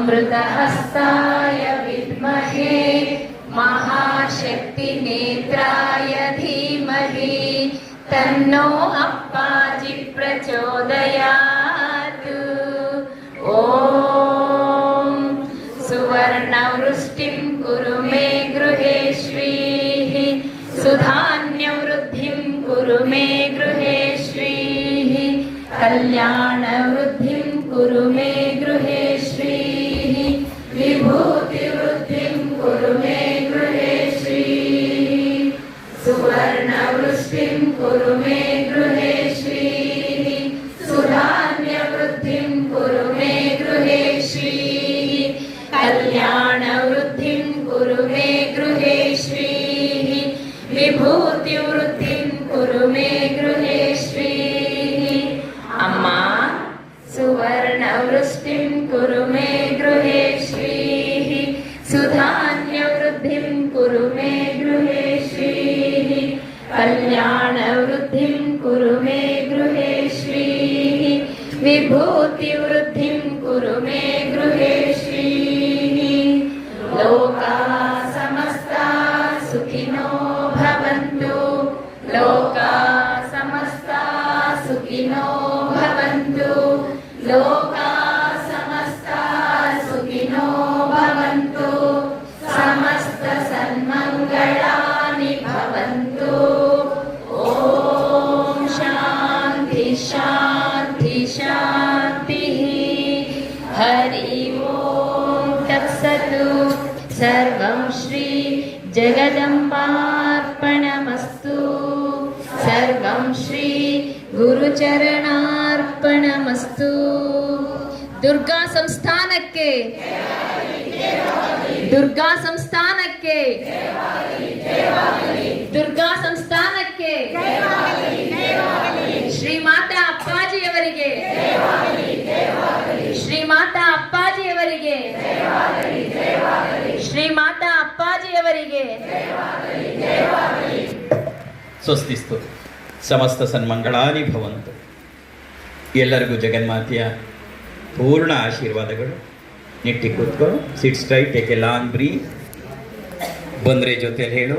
अमृतहस्ताय विद्महे महाशक्तिनेत्राय धीमहि तन्नो अप्पाजि प्रचोदयात्। ॐ सुवर्णवृष्टिं कुरु मे गृहे श्रीः सुधान्यवृद्धिं कुरु मे गृहे श्रीः कल्याणवृद्धिं कुरु मे गृहे श्रीः विभूतिवृद्धिं कुरु मे गृहे श्रीः सुवर्णवृष्टिं कुरु मे गृहे श्रीः सुधान्यवृद्धिं कुरु मे गृहे श्रीः कल्याणवृद्धिं कुरु मे गृहे श्रीः विभूतिवृद्धिं कुरु मे गृहे श्रीः। अम्मा सुवर्णवृष्टिं कुरु मे गृहे श्रीः सुधान्यवृद्धिं कुरु मे गृहे श्रीः कल्याणवृद्धिं कुरु मे गृहे श्रीः विभूतिवृद्धिं कुरु मे गृहे श्रीः। लोकाः समस्ताः सुखिनो भवन्तु लोकाः समस्ताः सुखिनो भवन्तु लोकाः समस्ताः सुखिनो भवन्तु समस्त सन्मङ्गलानि भवन्तु। ॐ शान्ति शान्ति शान्तिः। हरि ओं तत्सत्। सर्वं श्री जगदम्बार्पणमस्तु। सर्वं श्री गुरुचरणार्पणमस्तु। ದುರ್ಗಾ ಸಂಸ್ಥಾನಕ್ಕೆ ದುರ್ಗಾ ಸಂಸ್ಥಾನಕ್ಕೆ ದುರ್ಗಾ ಸಂಸ್ಥಾನಕ್ಕೆ ಶ್ರೀಮಾತಾ ಅಪ್ಪಾಜಿಯವರಿಗೆ ಶ್ರೀಮಾತಾ ಅಪ್ಪಾಜಿಯವರಿಗೆ ಶ್ರೀಮಾತಾ ಅಪ್ಪಾಜಿಯವರಿಗೆ ಸ್ವಸ್ತಿಸ್ತು. ಸಮಸ್ತ ಸನ್ಮಂಗಳಾನಿ ಭವಂತು. ಎಲ್ಲರಿಗೂ ಜಗನ್ಮಾತೆಯ ಪೂರ್ಣ ಆಶೀರ್ವಾದಗಳು. ನಿಟ್ಟಿ ಕೂತ್ಕೊ. Sit straight, take a long breath. ಬಂದರೆ ಜೊತೆಯಲ್ಲಿ ಹೇಳು.